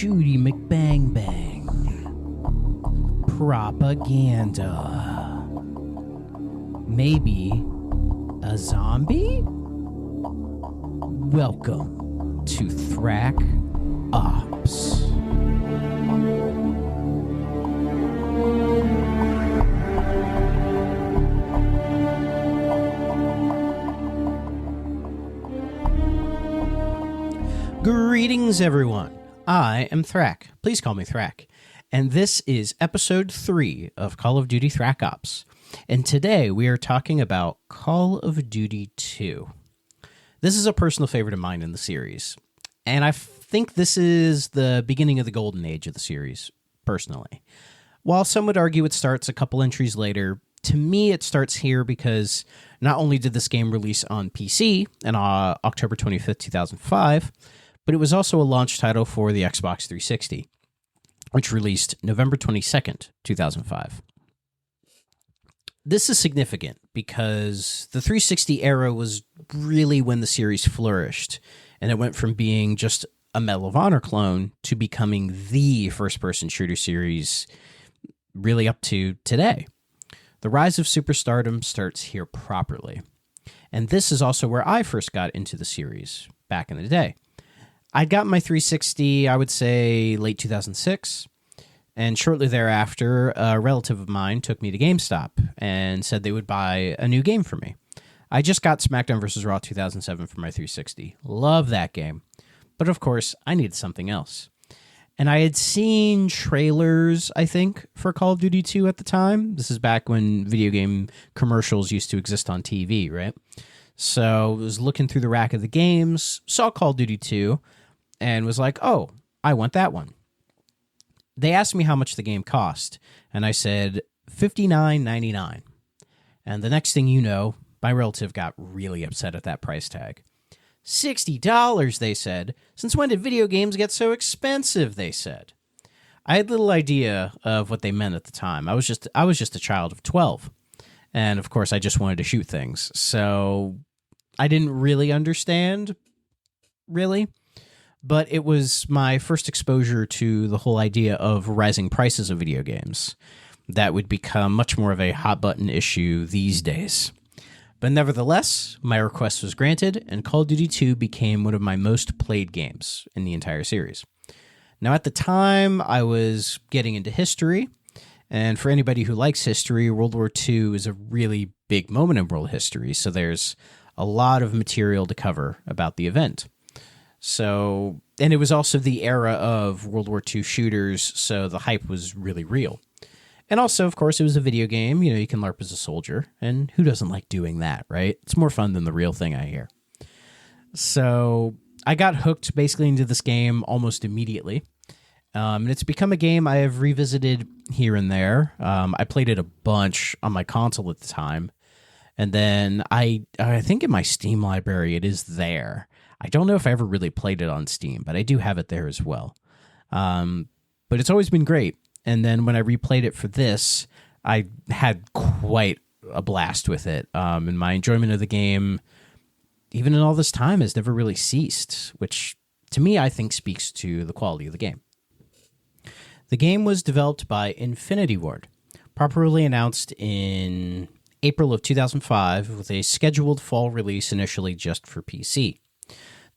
Judy McBang. Propaganda. Maybe a zombie? Welcome to Flak Ops. Greetings, everyone. I am Flak. Please call me Flak. And this is episode 3 of Call of Duty Flak Ops. And today we are talking about Call of Duty 2. This is a personal favorite of mine in the series. And I think this is the beginning of the golden age of the series, personally. While some would argue it starts a couple entries later, to me it starts here because not only did this game release on PC on October 25th, 2005, but it was also a launch title for the Xbox 360, which released November 22nd, 2005. This is significant because the 360 era was really when the series flourished, and it went from being just a Medal of Honor clone to becoming the first-person shooter series really up to today. The rise of superstardom starts here properly, and this is also where I first got into the series back in the day. I got my 360, I would say, late 2006, and shortly thereafter, a relative of mine took me to GameStop and said they would buy a new game for me. I just got SmackDown vs. Raw 2007 for my 360. Love that game. But of course, I needed something else. And I had seen trailers, I think, for Call of Duty 2 at the time. This is back when video game commercials used to exist on TV, right? So I was looking through the rack of the games, saw Call of Duty 2, and was like, oh, I want that one. They asked me how much the game cost, and I said $59.99. And the next thing you know, my relative got really upset at that price tag. $60, they said. Since when did video games get so expensive, they said. I had little idea of what they meant at the time. I was just a child of 12. And of course, I just wanted to shoot things. So I didn't really understand, really. But it was my first exposure to the whole idea of rising prices of video games that would become much more of a hot-button issue these days. But nevertheless, my request was granted, and Call of Duty 2 became one of my most played games in the entire series. Now, at the time, I was getting into history, and for anybody who likes history, World War II is a really big moment in world history, so there's a lot of material to cover about the event. So, and it was also the era of World War II shooters, so the hype was really real. And also, of course, it was a video game. You know, you can LARP as a soldier, and who doesn't like doing that, right? It's more fun than the real thing, I hear. So, I got hooked basically into this game almost immediately. And it's become a game I have revisited here and there. I played it a bunch on my console at the time. And then I think in my Steam library, it is there. I don't know if I ever really played it on Steam, but I do have it there as well. But it's always been great. And then when I replayed it for this, I had quite a blast with it. And my enjoyment of the game, even in all this time, has never really ceased, which to me, I think speaks to the quality of the game. The game was developed by Infinity Ward, properly announced in April of 2005 with a scheduled fall release initially just for PC.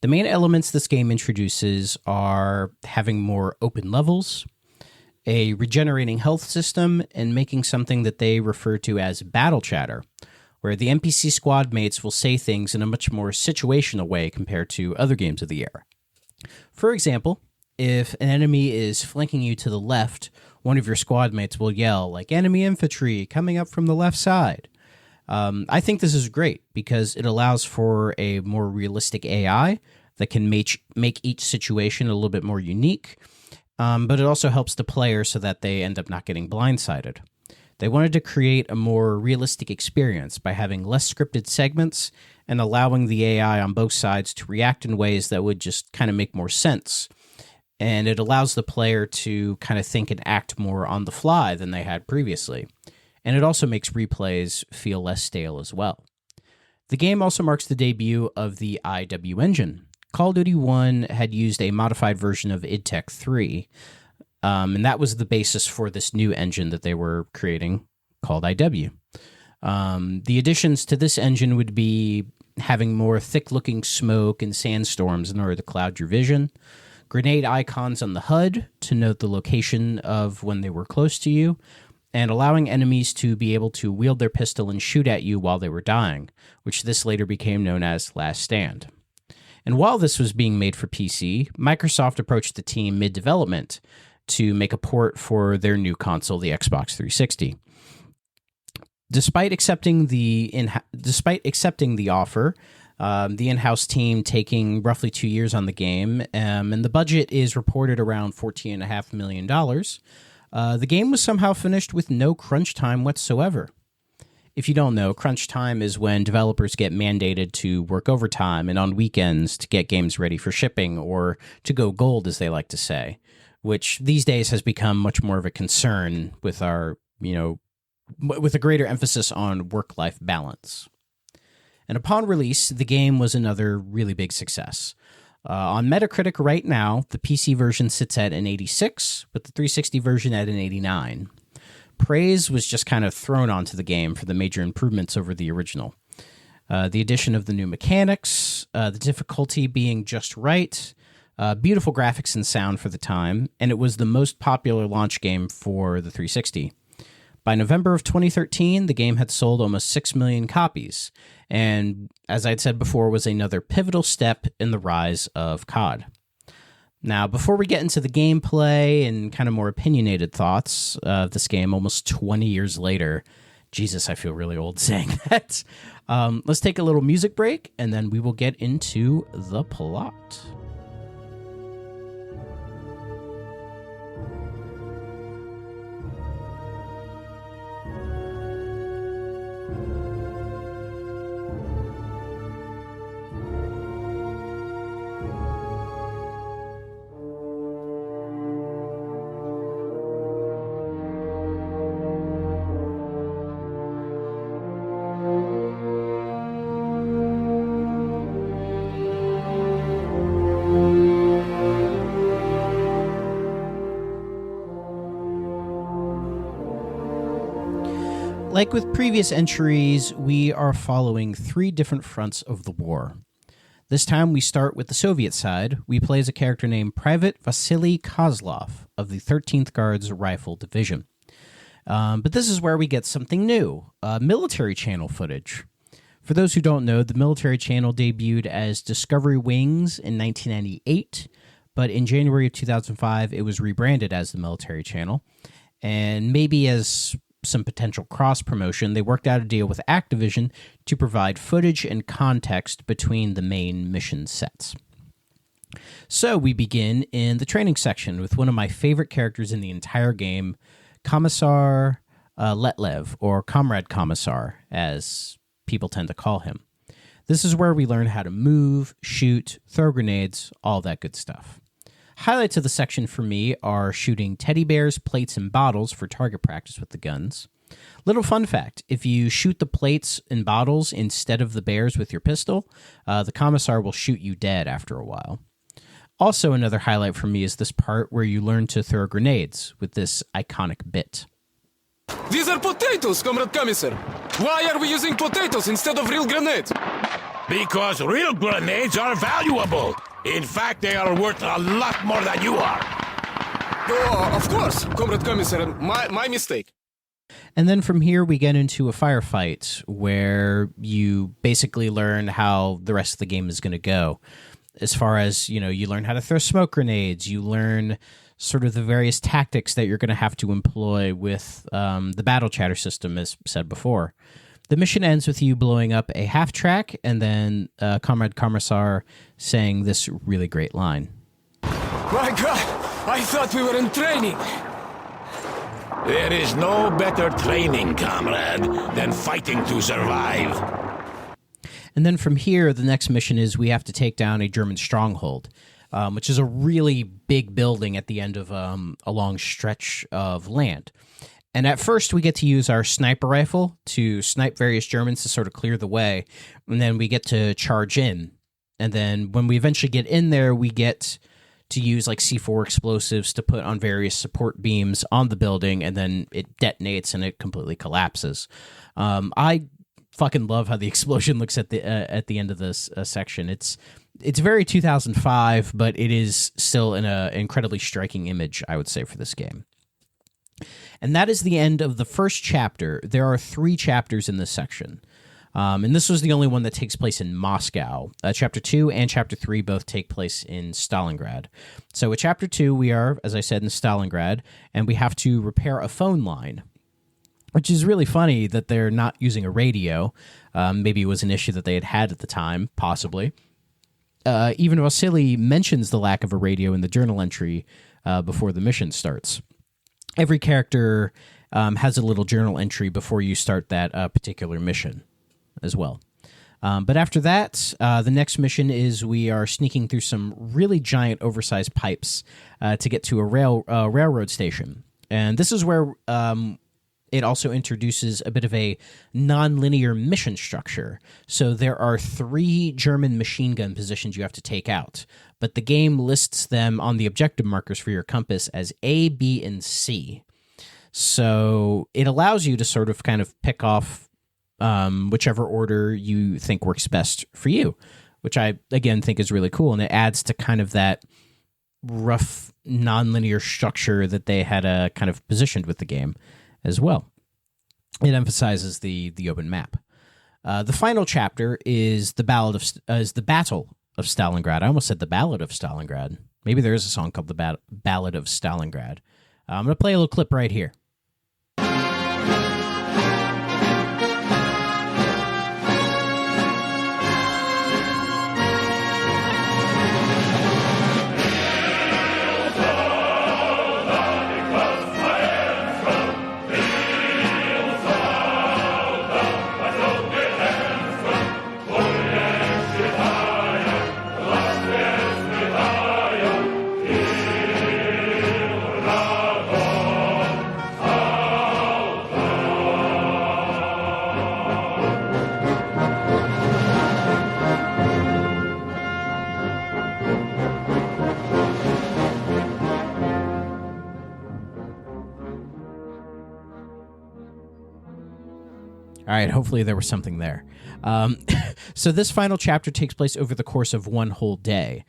The main elements this game introduces are having more open levels, a regenerating health system, and making something that they refer to as battle chatter, where the NPC squad mates will say things in a much more situational way compared to other games of the era. For example, if an enemy is flanking you to the left, one of your squad mates will yell, like, "Enemy infantry coming up from the left side." I think this is great because it allows for a more realistic AI that can make each situation a little bit more unique, but it also helps the player so that they end up not getting blindsided. They wanted to create a more realistic experience by having less scripted segments and allowing the AI on both sides to react in ways that would just kind of make more sense. And it allows the player to kind of think and act more on the fly than they had previously. And it also makes replays feel less stale as well. The game also marks the debut of the IW engine, Call of Duty 1 had used a modified version of idTech 3, and that was the basis for this new engine that they were creating called IW. The additions to this engine would be having more thick-looking smoke and sandstorms in order to cloud your vision, grenade icons on the HUD to note the location of when they were close to you, and allowing enemies to be able to wield their pistol and shoot at you while they were dying, which this later became known as Last Stand. And while this was being made for PC, Microsoft approached the team mid-development to make a port for their new console, the Xbox 360. Despite accepting the offer, the in-house team taking roughly 2 years on the game, and the budget is reported around $14.5 million, the game was somehow finished with no crunch time whatsoever. If you don't know, crunch time is when developers get mandated to work overtime and on weekends to get games ready for shipping, or to go gold, as they like to say, which these days has become much more of a concern with with a greater emphasis on work-life balance. And upon release, the game was another really big success. On Metacritic right now, the PC version sits at an 86, but the 360 version at an 89. Praise was just kind of thrown onto the game for the major improvements over the original. The addition of the new mechanics, the difficulty being just right, beautiful graphics and sound for the time, and it was the most popular launch game for the 360. By November of 2013, the game had sold almost 6 million copies, and as I'd said before, was another pivotal step in the rise of COD. Now, before we get into the gameplay and kind of more opinionated thoughts of this game almost 20 years later, Jesus, I feel really old saying that, let's take a little music break, and then we will get into the plot. Like with previous entries, we are following 3 different fronts of the war. This time we start with the Soviet side. We play as a character named Private Vasily Kozlov of the 13th Guards Rifle Division. But this is where we get something new, military channel footage. For those who don't know, the military channel debuted as Discovery Wings in 1998, but in January of 2005, it was rebranded as the military channel. And maybe as some potential cross-promotion, they worked out a deal with Activision to provide footage and context between the main mission sets. So we begin in the training section with one of my favorite characters in the entire game, Commissar Letlev, or Comrade Commissar, as people tend to call him. This is where we learn how to move, shoot, throw grenades, all that good stuff. Highlights of the section for me are shooting teddy bears, plates, and bottles for target practice with the guns. Little fun fact, if you shoot the plates and bottles instead of the bears with your pistol, the commissar will shoot you dead after a while. Also, another highlight for me is this part where you learn to throw grenades with this iconic bit. These are potatoes, Comrade Commissar. Why are we using potatoes instead of real grenades? Because real grenades are valuable. In fact, they are worth a lot more than you are. Oh, of course, Comrade Commissar. My mistake. And then from here, we get into a firefight where you basically learn how the rest of the game is going to go. As far as, you learn how to throw smoke grenades, you learn sort of the various tactics that you're going to have to employ with the battle chatter system, as said before. The mission ends with you blowing up a half-track, and then Comrade Commissar saying this really great line. My God, I thought we were in training. There is no better training, comrade, than fighting to survive. And then from here, the next mission is we have to take down a German stronghold, which is a really big building at the end of a long stretch of land. And at first, we get to use our sniper rifle to snipe various Germans to sort of clear the way, and then we get to charge in. And then when we eventually get in there, we get to use like C4 explosives to put on various support beams on the building, and then it detonates and it completely collapses. I fucking love how the explosion looks at the end of this section. It's very 2005, but it is still an incredibly striking image, I would say, for this game. And that is the end of the first chapter. There are 3 chapters in this section. And this was the only one that takes place in Moscow. Chapter 2 and Chapter 3 both take place in Stalingrad. So with Chapter 2, we are, as I said, in Stalingrad, and we have to repair a phone line, which is really funny that they're not using a radio. Maybe it was an issue that they had at the time, possibly. Even Vasily mentions the lack of a radio in the journal entry before the mission starts. Every character has a little journal entry before you start that particular mission as well. But after that, the next mission is we are sneaking through some really giant oversized pipes to get to a railroad station. And this is where it also introduces a bit of a non-linear mission structure. So there are 3 German machine gun positions you have to take out, but the game lists them on the objective markers for your compass as A, B, and C. So it allows you to sort of kind of pick off whichever order you think works best for you, which I, again, think is really cool. And it adds to kind of that rough, non-linear structure that they had kind of positioned with the game as well. It emphasizes the open map. The final chapter is the Battle of Stalingrad. I almost said the Ballad of Stalingrad. Maybe there is a song called the Ballad of Stalingrad. I'm going to play a little clip right here. All right, hopefully there was something there. So this final chapter takes place over the course of one whole day.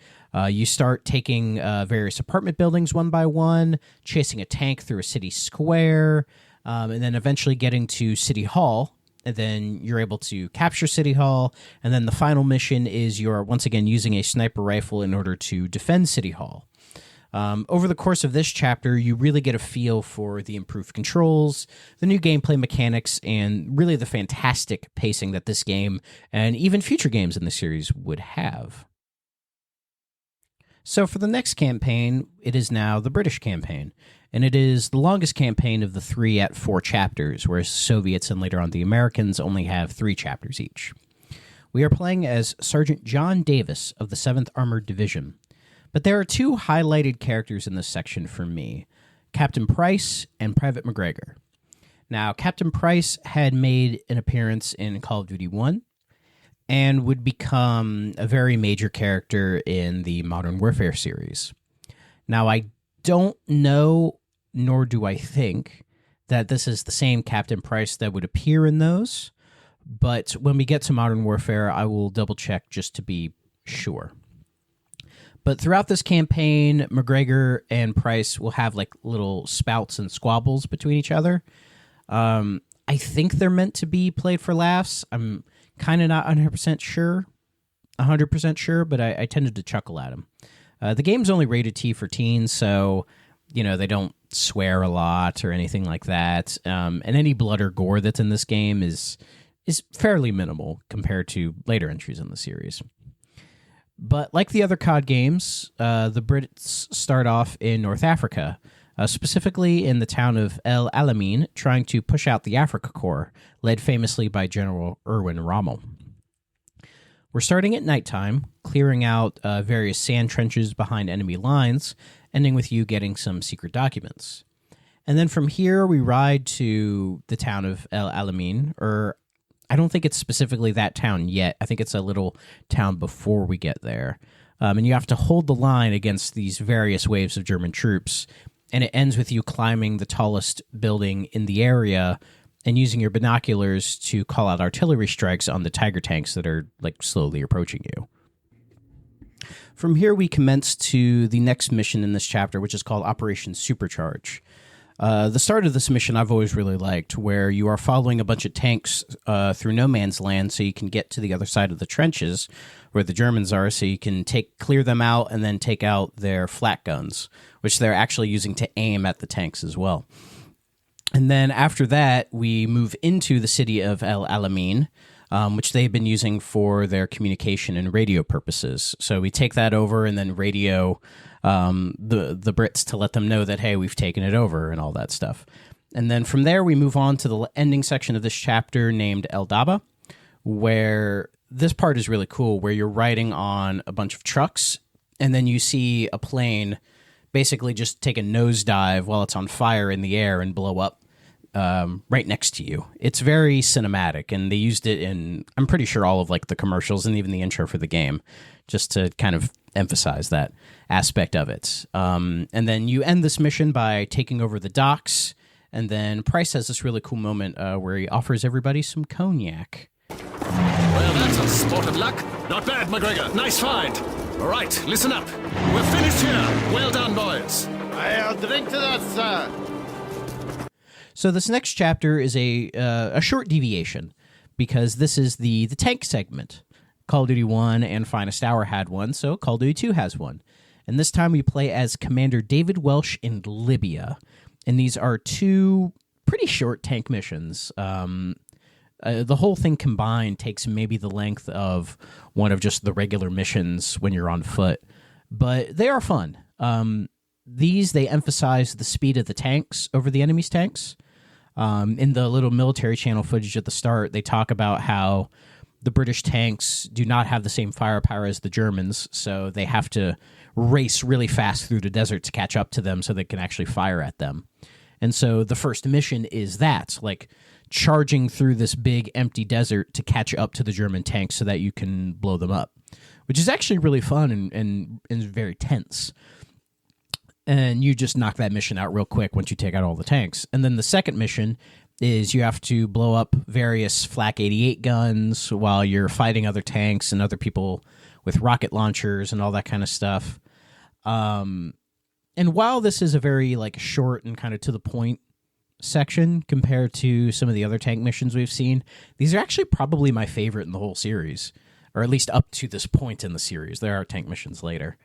You start taking various apartment buildings one by one, chasing a tank through a city square, and then eventually getting to City Hall. And then you're able to capture City Hall. And then the final mission is you're once again using a sniper rifle in order to defend City Hall. Over the course of this chapter, you really get a feel for the improved controls, the new gameplay mechanics, and really the fantastic pacing that this game and even future games in the series would have. So for the next campaign, it is now the British campaign, and it is the longest campaign of the 3 at 4 chapters, whereas Soviets and later on the Americans only have 3 chapters each. We are playing as Sergeant John Davis of the 7th Armored Division. But there are 2 highlighted characters in this section for me, Captain Price and Private McGregor. Now, Captain Price had made an appearance in Call of Duty 1 and would become a very major character in the Modern Warfare series. Now, I don't know, nor do I think, that this is the same Captain Price that would appear in those, but when we get to Modern Warfare, I will double-check just to be sure. But throughout this campaign, McGregor and Price will have like little spouts and squabbles between each other. I think they're meant to be played for laughs. I'm kind of not 100% sure, but I tended to chuckle at them. The game's only rated T for teens, so they don't swear a lot or anything like that. And any blood or gore that's in this game is fairly minimal compared to later entries in the series. But like the other COD games, the Brits start off in North Africa, specifically in the town of El Alamein, trying to push out the Africa Corps, led famously by General Erwin Rommel. We're starting at nighttime, clearing out various sand trenches behind enemy lines, ending with you getting some secret documents. And then from here, we ride to the town of El Alamein, or I don't think it's specifically that town yet. I think it's a little town before we get there. And you have to hold the line against these various waves of German troops. And it ends with you climbing the tallest building in the area and using your binoculars to call out artillery strikes on the Tiger tanks that are like slowly approaching you. From here, we commence to the next mission in this chapter, which is called Operation Supercharge. The start of this mission I've always really liked, where you are following a bunch of tanks through no man's land so you can get to the other side of the trenches where the Germans are, so you can clear them out and then take out their flak guns, which they're actually using to aim at the tanks as well. And then after that, we move into the city of El Alamein, which they've been using for their communication and radio purposes. So we take that over and then radio the Brits to let them know that, hey, we've taken it over and all that stuff. And then from there, we move on to the ending section of this chapter named El Daba, where this part is really cool, where you're riding on a bunch of trucks, and then you see a plane basically just take a nosedive while it's on fire in the air and blow up right next to you. It's very cinematic, and they used it in, I'm pretty sure, all of like the commercials and even the intro for the game, just to kind of emphasize that aspect of it. And then you end this mission by taking over the docks, and then Price has this really cool moment where he offers everybody some cognac. Well, that's a sport of luck. Not bad, McGregor. Nice find. All right, listen up. We're finished here. Well done, boys. I'll drink to that, sir. So this next chapter is a short deviation, because this is the tank segment. Call of Duty 1 and Finest Hour had one, so Call of Duty 2 has one. And this time we play as Commander David Welsh in Libya. And these are two pretty short tank missions. The whole thing combined takes maybe the length of one of just the regular missions when you're on foot. But they are fun. They emphasize the speed of the tanks over the enemy's tanks. In the little military channel footage at the start, they talk about how the British tanks do not have the same firepower as the Germans, so they have to race really fast through the desert to catch up to them so they can actually fire at them. And so the first mission is that, like, charging through this big empty desert to catch up to the German tanks so that you can blow them up, which is actually really fun and very tense. And you just knock that mission out real quick once you take out all the tanks. And then the second mission is you have to blow up various Flak 88 guns while you're fighting other tanks and other people with rocket launchers and all that kind of stuff. And while this is a very like short and kind of to the point section compared to some of the other tank missions we've seen, these are actually probably my favorite in the whole series, or at least up to this point in the series. There are tank missions later.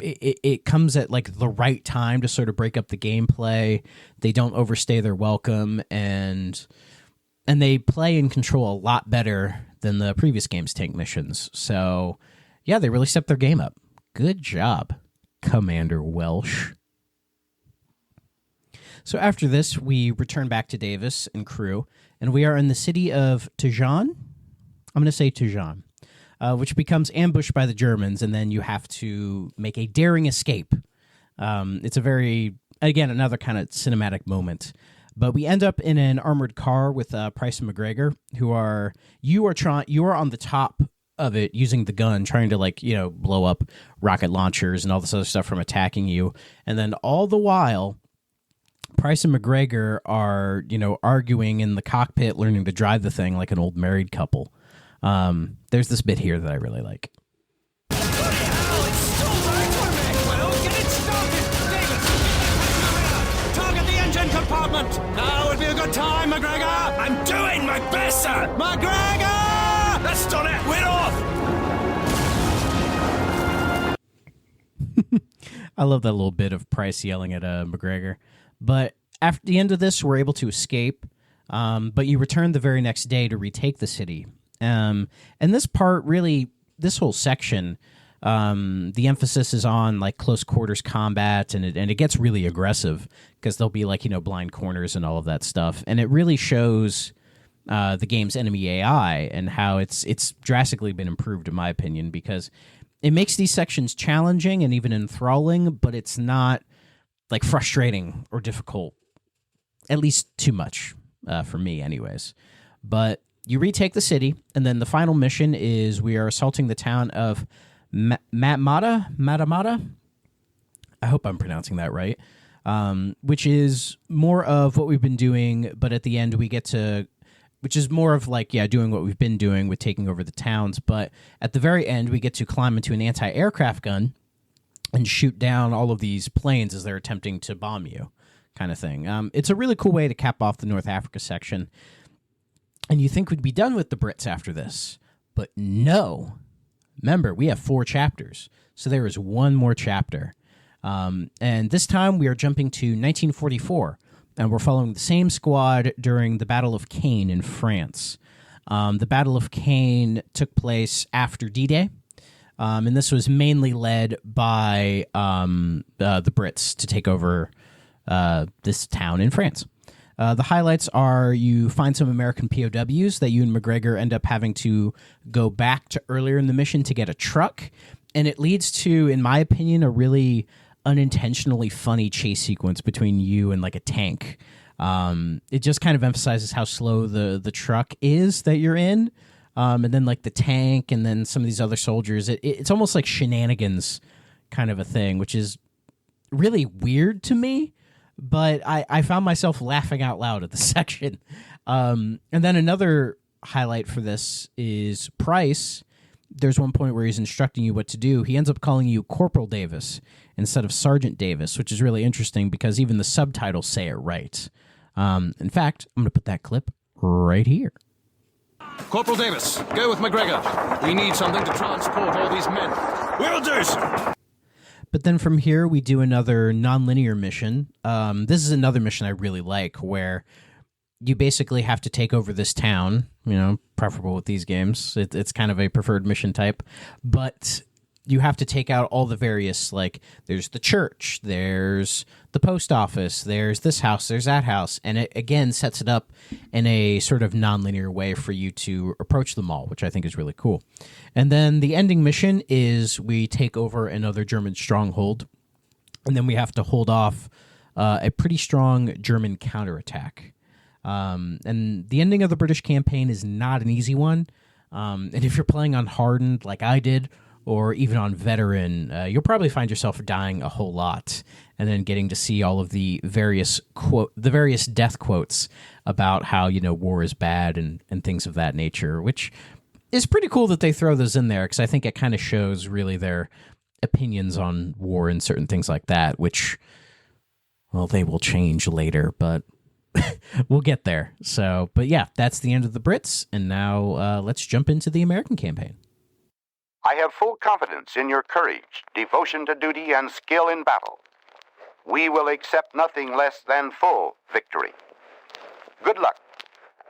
It comes at like the right time to sort of break up the gameplay. They don't overstay their welcome, and they play and control a lot better than the previous game's tank missions. So yeah, they really stepped their game up. Good job, Commander Welsh. So after this, we return back to Davis and crew, and we are in the city of Tejan. I'm going to say Tejan. Which becomes ambushed by the Germans, and then you have to make a daring escape. It's a very, again, another kind of cinematic moment. But we end up in an armored car with Price and McGregor, you are on the top of it using the gun, trying to blow up rocket launchers and all this other stuff from attacking you. And then all the while, Price and McGregor are, arguing in the cockpit, learning to drive the thing like an old married couple. There's this bit here that I really like. Target the engine compartment! Now would be a good time, McGregor! I'm doing my best, sir! McGregor! That's done it! We're off! I love that little bit of Price yelling at McGregor. But after the end of this, we're able to escape, but you return the very next day to retake the city. And this part really, this whole section, the emphasis is on like close quarters combat, and it gets really aggressive because there'll be blind corners and all of that stuff, and it really shows the game's enemy AI and how it's drastically been improved in my opinion, because it makes these sections challenging and even enthralling, but it's not like frustrating or difficult, at least too much. for me anyways. But you retake the city, and then the final mission is we are assaulting the town of Matamata. I hope I'm pronouncing that right. Which is more of what we've been doing, but at the end we get to, which is more of like, doing what we've been doing with taking over the towns. But at the very end, we get to climb into an anti-aircraft gun and shoot down all of these planes as they're attempting to bomb you, kind of thing. It's a really cool way to cap off the North Africa section. And you think we'd be done with the Brits after this, but no. Remember, we have 4 chapters, so there is one more chapter. And this time we are jumping to 1944, and we're following the same squad during the Battle of Caen in France. The Battle of Caen took place after D-Day, and this was mainly led by the Brits to take over this town in France. The highlights are you find some American POWs that you and McGregor end up having to go back to earlier in the mission to get a truck, and it leads to, in my opinion, a really unintentionally funny chase sequence between you and like a tank. It just kind of emphasizes how slow the truck is that you're in, and then like the tank and then some of these other soldiers. It's almost like shenanigans kind of a thing, which is really weird to me, but I found myself laughing out loud at the section. And then another highlight for this is Price. There's one point where he's instructing you what to do. He ends up calling you Corporal Davis instead of Sergeant Davis, which is really interesting because even the subtitles say it right. In fact, I'm going to put that clip right here. Corporal Davis, go with McGregor. We need something to transport all these men. Will do, sir. But then from here, we do another non-linear mission. This is another mission I really like, where you basically have to take over this town, preferable with these games. It's kind of a preferred mission type. But you have to take out all the various, like, there's the church, there's the post office, there's this house, there's that house. And it, again, sets it up in a sort of non-linear way for you to approach them all, which I think is really cool. And then the ending mission is we take over another German stronghold, and then we have to hold off a pretty strong German counterattack. And the ending of the British campaign is not an easy one. And if you're playing on Hardened like I did, or even on Veteran, you'll probably find yourself dying a whole lot, and then getting to see all of the various death quotes about how war is bad and things of that nature, which is pretty cool that they throw those in there, because I think it kind of shows really their opinions on war and certain things like that, which, well, they will change later, but we'll get there. So, but yeah, that's the end of the Brits, and now let's jump into the American campaign. I have full confidence in your courage, devotion to duty, and skill in battle. We will accept nothing less than full victory. Good luck,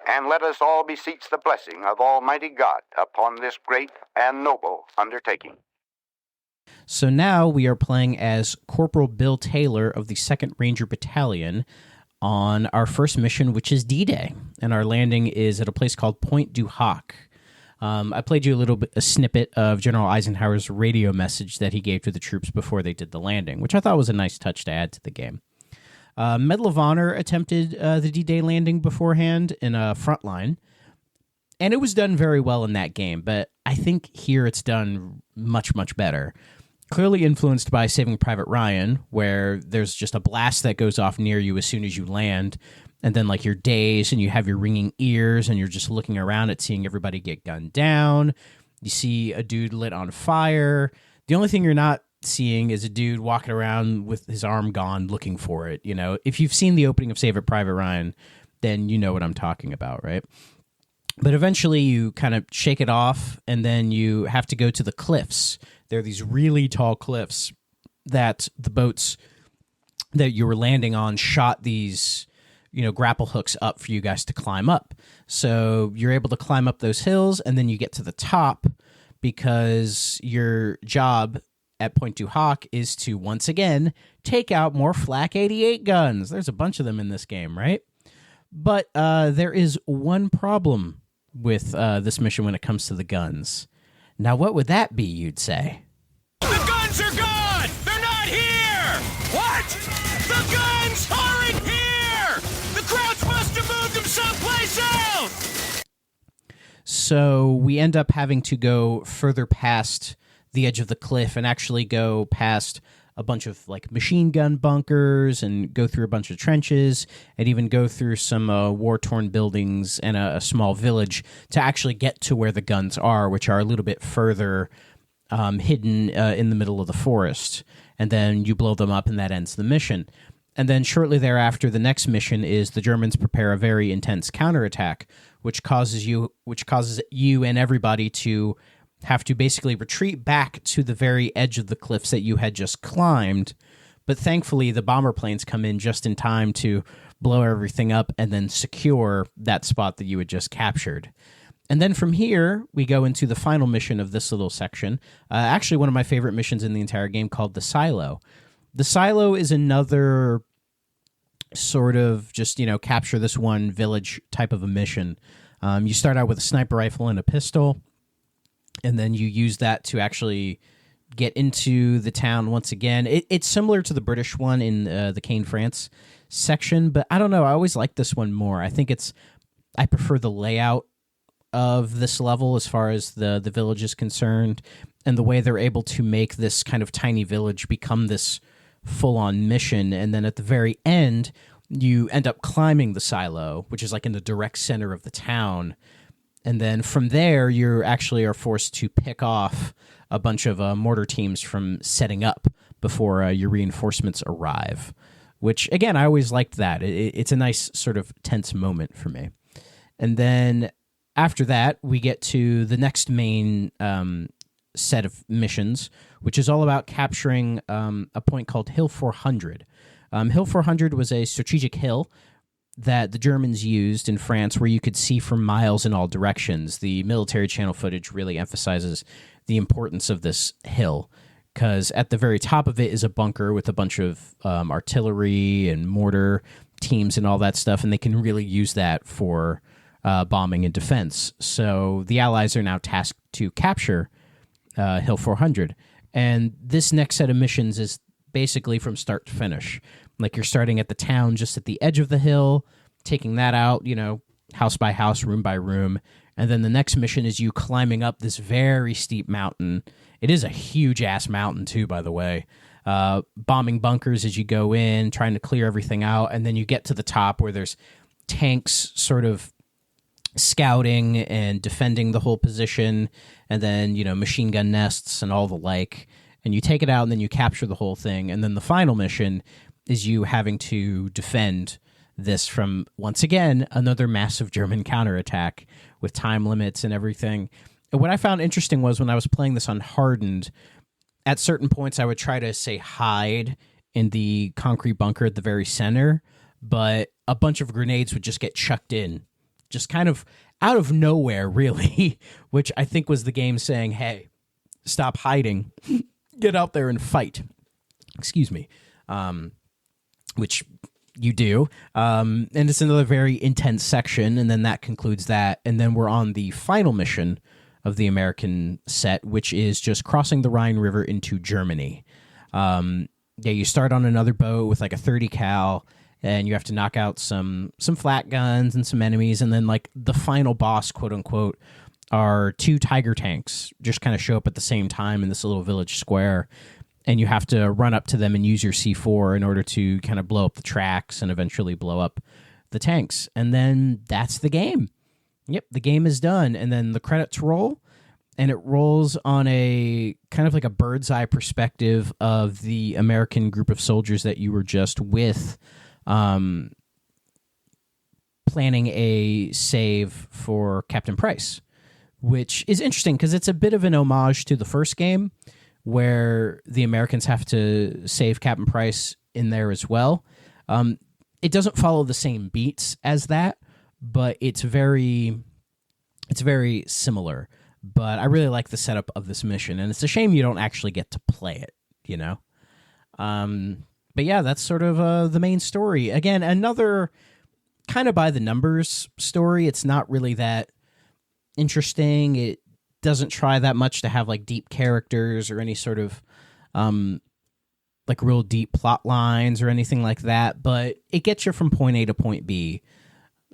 and let us all beseech the blessing of Almighty God upon this great and noble undertaking. So now we are playing as Corporal Bill Taylor of the 2nd Ranger Battalion on our first mission, which is D-Day, and our landing is at a place called Point du Hoc. I played you a snippet of General Eisenhower's radio message that he gave to the troops before they did the landing, which I thought was a nice touch to add to the game. Medal of Honor attempted the D-Day landing beforehand in a front line, and it was done very well in that game, but I think here it's done much, much better. Clearly influenced by Saving Private Ryan, where there's just a blast that goes off near you as soon as you land, and then like you're dazed and you have your ringing ears and you're just looking around at seeing everybody get gunned down. You see a dude lit on fire. The only thing you're not seeing is a dude walking around with his arm gone looking for it. If you've seen the opening of Saving Private Ryan, then you know what I'm talking about, right? But eventually you kind of shake it off, and then you have to go to the cliffs. There are these really tall cliffs that the boats that you were landing on shot these grapple hooks up for you guys to climb up. So you're able to climb up those hills, and then you get to the top because your job at Point du Hoc is to, once again, take out more Flak 88 guns. There's a bunch of them in this game, right? But there is one problem with this mission when it comes to the guns. Now, what would that be, you'd say? The guns are gone! They're not here! What? The guns aren't here! The crowds must have moved themselves So we end up having to go further past the edge of the cliff and actually go past a bunch of like machine gun bunkers and go through a bunch of trenches and even go through some war-torn buildings and a small village to actually get to where the guns are, which are a little bit further hidden in the middle of the forest. And then you blow them up and that ends the mission. And then shortly thereafter, the next mission is the Germans prepare a very intense counterattack, which causes you and everybody to have to basically retreat back to the very edge of the cliffs that you had just climbed. But thankfully, the bomber planes come in just in time to blow everything up and then secure that spot that you had just captured. And then from here, we go into the final mission of this little section. Actually, one of my favorite missions in the entire game, called the Silo. The Silo is another sort of just, capture this one village type of a mission. You start out with a sniper rifle and a pistol, and then you use that to actually get into the town once again. It's similar to the British one in the Caen, France section, but I don't know. I always like this one more. I think I prefer the layout of this level as far as the village is concerned, and the way they're able to make this kind of tiny village become this full-on mission. And then at the very end, you end up climbing the silo, which is like in the direct center of the town. And then from there, you actually are forced to pick off a bunch of mortar teams from setting up before your reinforcements arrive, which, again, I always liked that. It's a nice sort of tense moment for me. And then after that, we get to the next main set of missions, which is all about capturing a point called Hill 400. Hill 400 was a strategic hill that the Germans used in France where you could see for miles in all directions. The military channel footage really emphasizes the importance of this hill, because at the very top of it is a bunker with a bunch of artillery and mortar teams and all that stuff, and they can really use that for bombing and defense. So the Allies are now tasked to capture Hill 400. And this next set of missions is basically from start to finish. Like, you're starting at the town just at the edge of the hill, taking that out, house by house, room by room. And then the next mission is you climbing up this very steep mountain. It is a huge-ass mountain, too, by the way. Bombing bunkers as you go in, trying to clear everything out. And then you get to the top where there's tanks sort of scouting and defending the whole position, and then, machine gun nests and all the like. And you take it out, and then you capture the whole thing. And then the final mission is you having to defend this from, once again, another massive German counterattack with time limits and everything. And what I found interesting was when I was playing this on hardened, at certain points I would try to, say, hide in the concrete bunker at the very center, but a bunch of grenades would just get chucked in, just kind of out of nowhere, really, which I think was the game saying, hey, stop hiding, get out there and fight. Excuse me. Which you do. And it's another very intense section, and then that concludes that. And then we're on the final mission of the American set, which is just crossing the Rhine River into Germany. You start on another boat with like a 30 cal, and you have to knock out some flak guns and some enemies, and then like the final boss, quote unquote, are 2 Tiger tanks just kind of show up at the same time in this little village square, and you have to run up to them and use your C4 in order to kind of blow up the tracks and eventually blow up the tanks. And then that's the game. Yep, the game is done. And then the credits roll, and it rolls on a kind of like a bird's eye perspective of the American group of soldiers that you were just with, planning a save for Captain Price, which is interesting because it's a bit of an homage to the first game, where the Americans have to save Captain Price in there as well. It doesn't follow the same beats as that, but it's very similar. But I really like the setup of this mission, and it's a shame you don't actually get to play it, But yeah, that's sort of the main story. Again, another kind of by the numbers story. It's not really that interesting. It doesn't try that much to have like deep characters or any sort of like real deep plot lines or anything like that, but it gets you from point A to point B.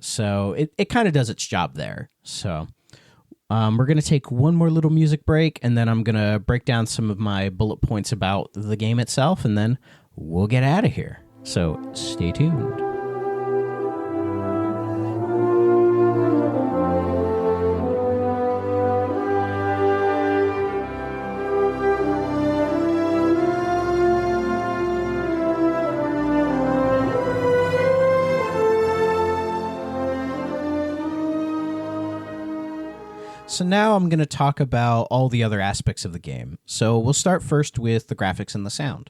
So it kind of does its job there. So We're going to take one more little music break, and then I'm going to break down some of my bullet points about the game itself, and then we'll get out of here. So stay tuned. So now I'm going to talk about all the other aspects of the game. So we'll start first with the graphics and the sound.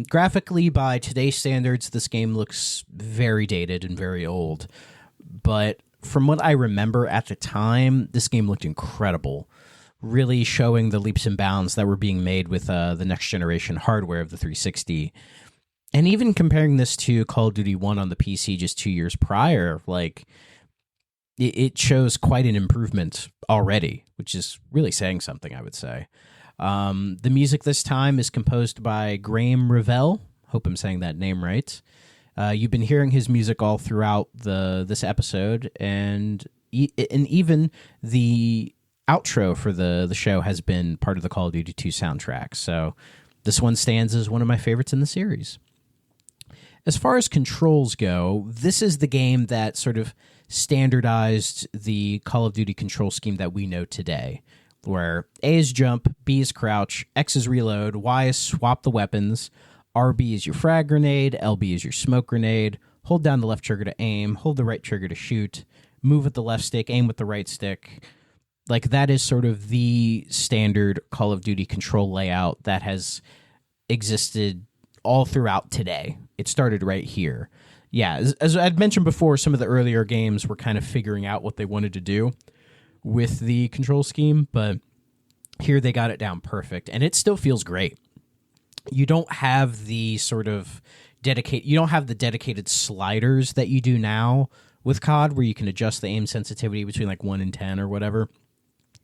Graphically, by today's standards, this game looks very dated and very old. But from what I remember at the time, this game looked incredible, really showing the leaps and bounds that were being made with the next generation hardware of the 360. And even comparing this to Call of Duty 1 on the PC just 2 years prior, like, it shows quite an improvement already, which is really saying something, I would say. The music this time is composed by Graham Revell. Hope I'm saying that name right. You've been hearing his music all throughout this episode, and even the outro for the show has been part of the Call of Duty 2 soundtrack. So this one stands as one of my favorites in the series. As far as controls go, this is the game that sort of standardized the Call of Duty control scheme that we know today, where A is jump, B is crouch, X is reload, Y is swap the weapons, RB is your frag grenade, LB is your smoke grenade, hold down the left trigger to aim, hold the right trigger to shoot, move with the left stick, aim with the right stick. Like, that is sort of the standard Call of Duty control layout that has existed all throughout today. It started right here. Yeah, as I'd mentioned before, some of the earlier games were kind of figuring out what they wanted to do with the control scheme, but here they got it down perfect, and it still feels great. You don't have the sort of dedicated sliders that you do now with COD, where you can adjust the aim sensitivity between like 1 and 10 or whatever.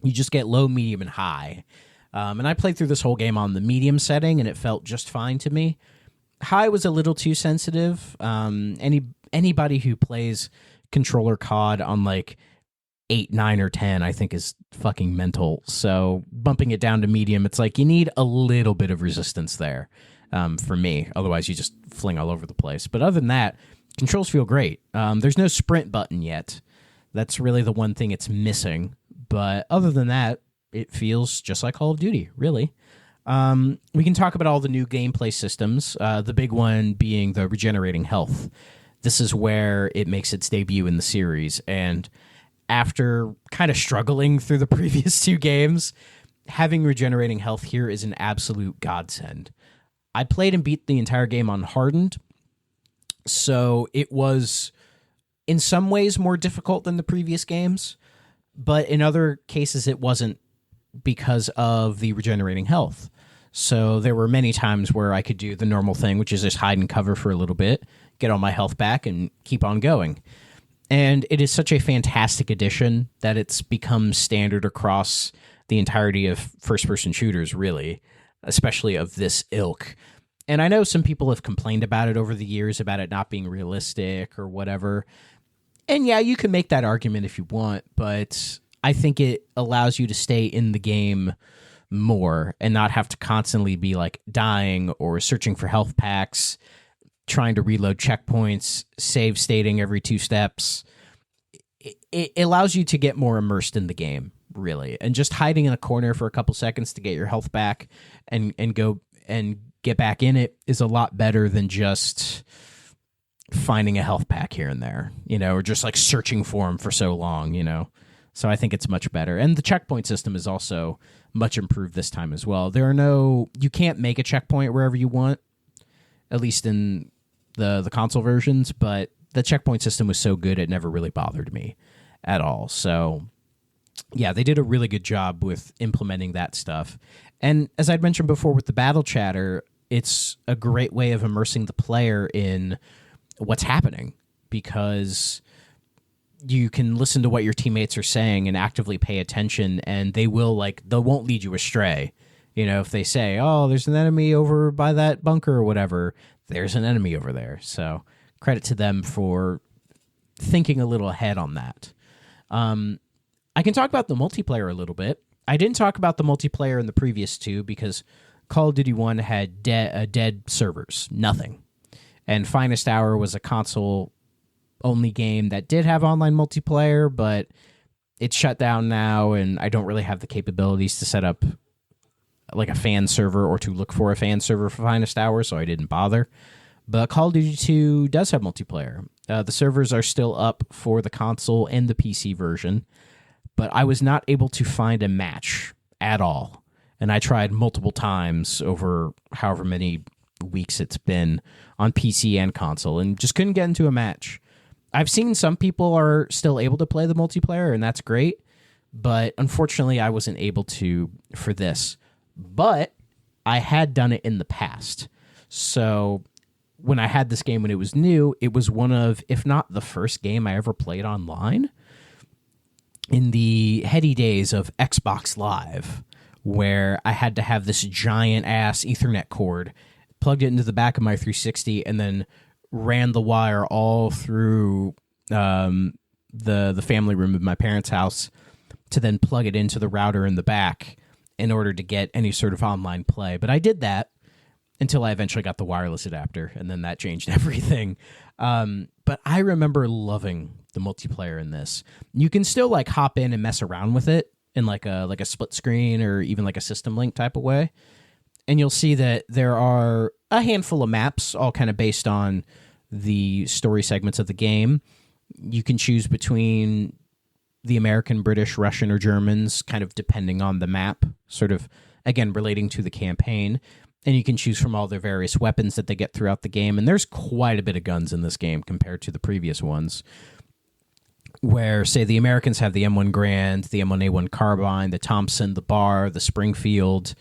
You just get low, medium, and high. And I played through this whole game on the medium setting, and it felt just fine to me. High was a little too sensitive. Anybody who plays controller COD on like 8, 9, or 10, I think is fucking mental. So bumping it down to medium, it's like you need a little bit of resistance there for me. Otherwise, you just fling all over the place. But other than that, controls feel great. There's no sprint button yet. That's really the one thing it's missing. But other than that, it feels just like Call of Duty, really. We can talk about all the new gameplay systems, the big one being the regenerating health. This is where it makes its debut in the series, and after kind of struggling through the previous 2 games, having regenerating health here is an absolute godsend. I played and beat the entire game on hardened, so it was in some ways more difficult than the previous games, but in other cases it wasn't because of the regenerating health. So there were many times where I could do the normal thing, which is just hide and cover for a little bit, get all my health back, and keep on going. And it is such a fantastic addition that it's become standard across the entirety of first-person shooters, really, especially of this ilk. And I know some people have complained about it over the years, about it not being realistic or whatever. And yeah, you can make that argument if you want, but I think it allows you to stay in the game more and not have to constantly be like dying or searching for health packs, trying to reload checkpoints, save stating every 2 steps. It allows you to get more immersed in the game, really. And just hiding in a corner for a couple seconds to get your health back and go and get back in it is a lot better than just finding a health pack here and there, or just like searching for them for so long, So I think it's much better. And the checkpoint system is also much improved this time as well. You can't make a checkpoint wherever you want, at least in the console versions, but the checkpoint system was so good it never really bothered me at all. So yeah, they did a really good job with implementing that stuff. And as I'd mentioned before with the battle chatter, it's a great way of immersing the player in what's happening, because you can listen to what your teammates are saying and actively pay attention, and they won't lead you astray. If they say, oh, there's an enemy over by that bunker or whatever, there's an enemy over there. So credit to them for thinking a little ahead on that. I can talk about the multiplayer a little bit. I didn't talk about the multiplayer in the previous two because Call of Duty 1 had dead servers, nothing. And Finest Hour was a console-only game that did have online multiplayer, but it's shut down now, and I don't really have the capabilities to set up like a fan server or to look for a fan server for Finest Hour, so I didn't bother. But Call of Duty 2 does have multiplayer. The servers are still up for the console and the PC version, but I was not able to find a match at all. And I tried multiple times over however many weeks it's been on PC and console and just couldn't get into a match. I've seen some people are still able to play the multiplayer, and that's great, but unfortunately I wasn't able to for this. But I had done it in the past. So when I had this game when it was new, it was one of, if not the first game I ever played online in the heady days of Xbox Live, where I had to have this giant-ass Ethernet cord, plugged it into the back of my 360, and then ran the wire all through the family room of my parents' house to then plug it into the router in the back in order to get any sort of online play. But I did that until I eventually got the wireless adapter, and then that changed everything. But I remember loving the multiplayer in this. You can still like hop in and mess around with it in like a split screen or even like a system link type of way. And you'll see that there are a handful of maps, all kind of based on the story segments of the game. You can choose between the American, British, Russian, or Germans, kind of depending on the map, sort of, again, relating to the campaign. And you can choose from all the various weapons that they get throughout the game. And there's quite a bit of guns in this game compared to the previous ones, where, say, the Americans have the M1 Garand, the M1A1 Carbine, the Thompson, the Bar, the Springfield.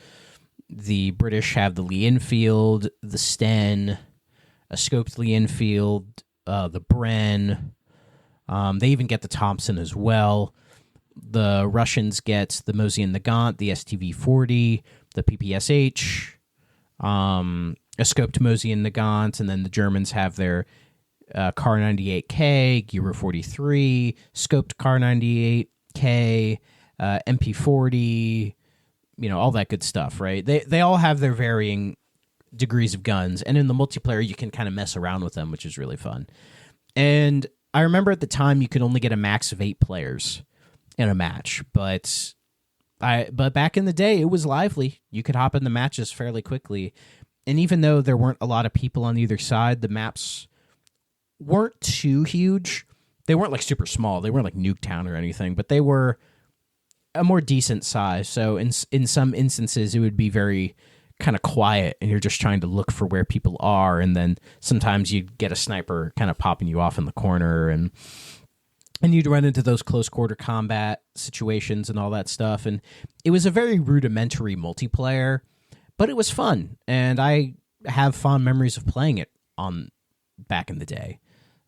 The British have the Lee Enfield, the Sten, a scoped Lee Enfield, the Bren. They even get the Thompson as well. The Russians get the Mosin Nagant, the STV-40, the PPSH, a scoped Mosin Nagant, and then the Germans have their Kar 98K, Giro 43, scoped Kar 98K, MP40, all that good stuff, right? They all have their varying degrees of guns, and in the multiplayer, you can kind of mess around with them, which is really fun. And I remember at the time, you could only get a max of 8 players in a match, but back in the day, it was lively. You could hop into matches fairly quickly, and even though there weren't a lot of people on either side, the maps weren't too huge. They weren't like super small. They weren't like Nuketown or anything, but they were a more decent size. So in some instances, it would be very kind of quiet, and you're just trying to look for where people are, and then sometimes you'd get a sniper kind of popping you off in the corner, and you'd run into those close quarter combat situations and all that stuff. And it was a very rudimentary multiplayer, but it was fun, and I have fond memories of playing it on back in the day.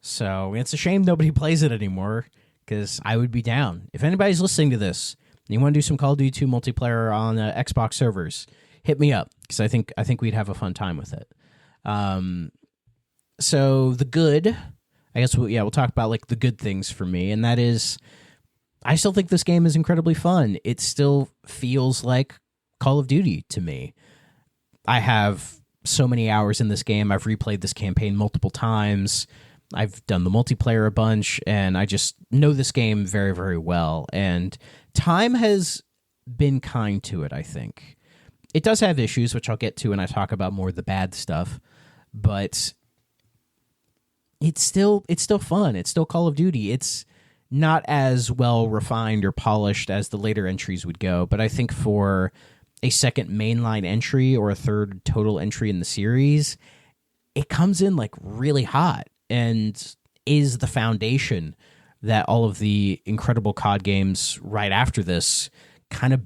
So it's a shame nobody plays it anymore, because I would be down. If anybody's listening to this and you want to do some Call of Duty 2 multiplayer on Xbox servers, hit me up, because I think we'd have a fun time with it. So the good, I guess we'll talk about like the good things for me, and that is, I still think this game is incredibly fun. It still feels like Call of Duty to me. I have so many hours in this game. I've replayed this campaign multiple times. I've done the multiplayer a bunch, and I just know this game very, very well. And time has been kind to it, I think. It does have issues, which I'll get to when I talk about more of the bad stuff, but it's still fun. It's still Call of Duty. It's not as well refined or polished as the later entries would go, but I think for a second mainline entry or a third total entry in the series, it comes in like really hot and is the foundation that all of the incredible COD games right after this kind of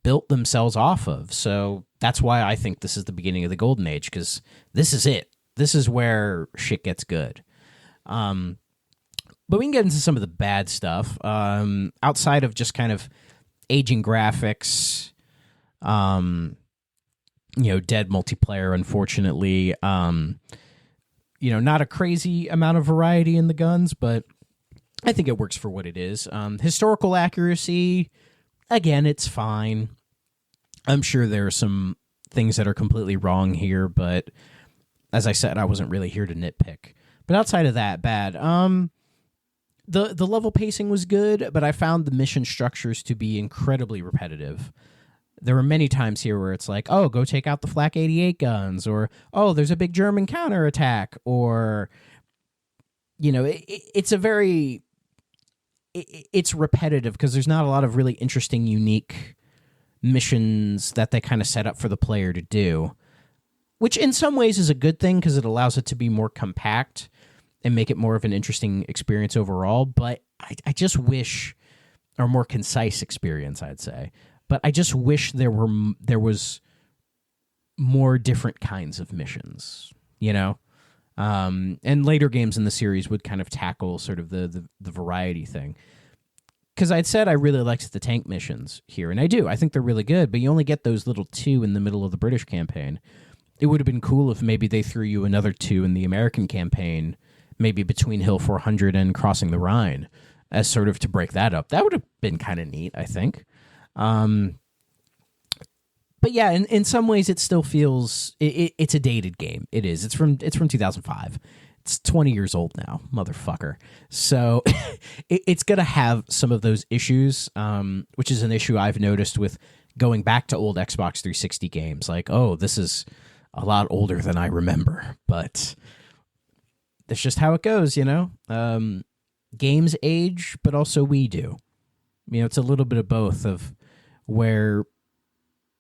built themselves off of. So that's why I think this is the beginning of the golden age, because this is it. This is where shit gets good. But we can get into some of the bad stuff. Outside of just kind of aging graphics, dead multiplayer, unfortunately. Not a crazy amount of variety in the guns, but I think it works for what it is. Historical accuracy, again, it's fine. I'm sure there are some things that are completely wrong here, but as I said, I wasn't really here to nitpick. But outside of that, bad. The level pacing was good, but I found the mission structures to be incredibly repetitive. There were many times here where it's like, oh, go take out the Flak 88 guns, or, oh, there's a big German counterattack, or, it's a very... It's repetitive because there's not a lot of really interesting, unique missions that they kind of set up for the player to do, which in some ways is a good thing because it allows it to be more compact and make it more of an interesting experience overall. But I just wish, or more concise experience, I'd say. But I just wish there was more different kinds of missions, and later games in the series would kind of tackle sort of the variety thing. Because I'd said I really liked the tank missions here, and I do. I think they're really good, but you only get those little 2 in the middle of the British campaign. It would have been cool if maybe they threw you another 2 in the American campaign, maybe between Hill 400 and Crossing the Rhine, as sort of to break that up. That would have been kind of neat, I think. But yeah, in some ways, it still feels it's a dated game. It is. It's from 2005. It's 20 years old now, motherfucker. So it's gonna have some of those issues, which is an issue I've noticed with going back to old Xbox 360 games. Like, oh, this is a lot older than I remember, but that's just how it goes, Games age, but also we do. It's a little bit of both of where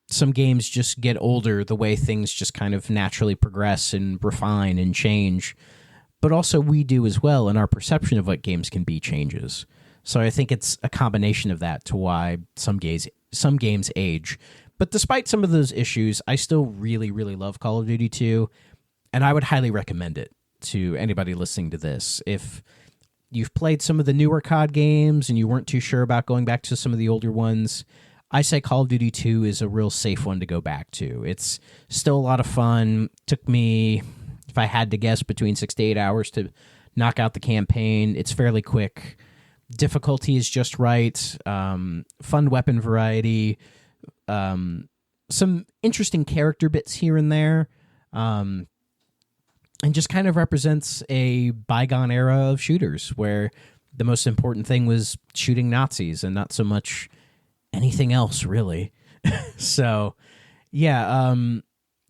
some games just get older the way things just kind of naturally progress and refine and change, but also we do as well, and our perception of what games can be changes. So I think it's a combination of that to why some games age. But despite some of those issues, I still really, really love Call of Duty 2, and I would highly recommend it to anybody listening to this. If you've played some of the newer COD games and you weren't too sure about going back to some of the older ones, I say Call of Duty 2 is a real safe one to go back to. It's still a lot of fun. Took me, if I had to guess, between 6 to 8 hours to knock out the campaign. It's fairly quick. Difficulty is just right. Fun weapon variety. Some interesting character bits here and there. And just kind of represents a bygone era of shooters where the most important thing was shooting Nazis and not so much anything else, really. So, yeah,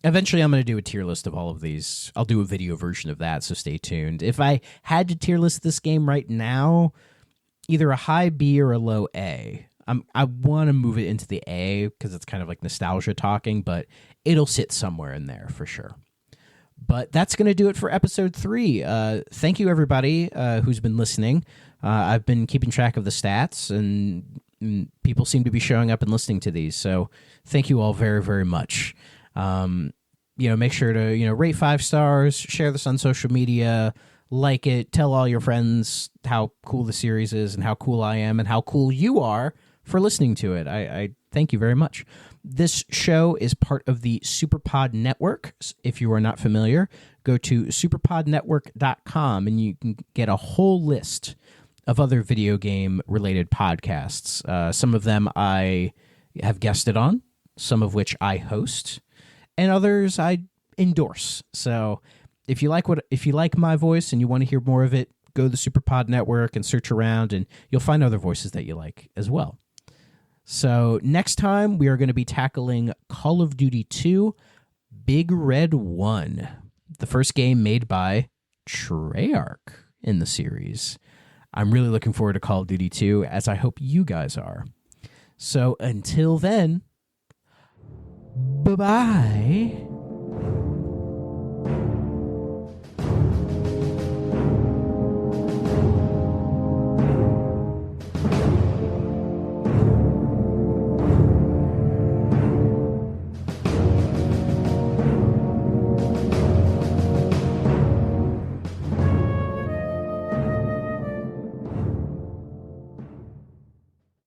eventually I'm going to do a tier list of all of these. I'll do a video version of that, so stay tuned. If I had to tier list this game right now, either a high B or a low A. I want to move it into the A because it's kind of like nostalgia talking, but it'll sit somewhere in there for sure. But that's going to do it for episode 3. Thank you, everybody who's been listening. I've been keeping track of the stats, and people seem to be showing up and listening to these. So thank you all very, very much. Make sure to, rate 5 stars, share this on social media, like it, tell all your friends how cool the series is and how cool I am and how cool you are for listening to it. I thank you very much. This show is part of the Superpod Network. If you are not familiar, go to superpodnetwork.com and you can get a whole list of other video game related podcasts. Some of them I have guested on, some of which I host, and others I endorse. So if you like my voice and you want to hear more of it, go to the Superpod Network and search around, and you'll find other voices that you like as well. So next time we are going to be tackling Call of Duty 2 Big Red 1, the first game made by Treyarch in the series. I'm really looking forward to Call of Duty 2, as I hope you guys are. So until then, bye-bye.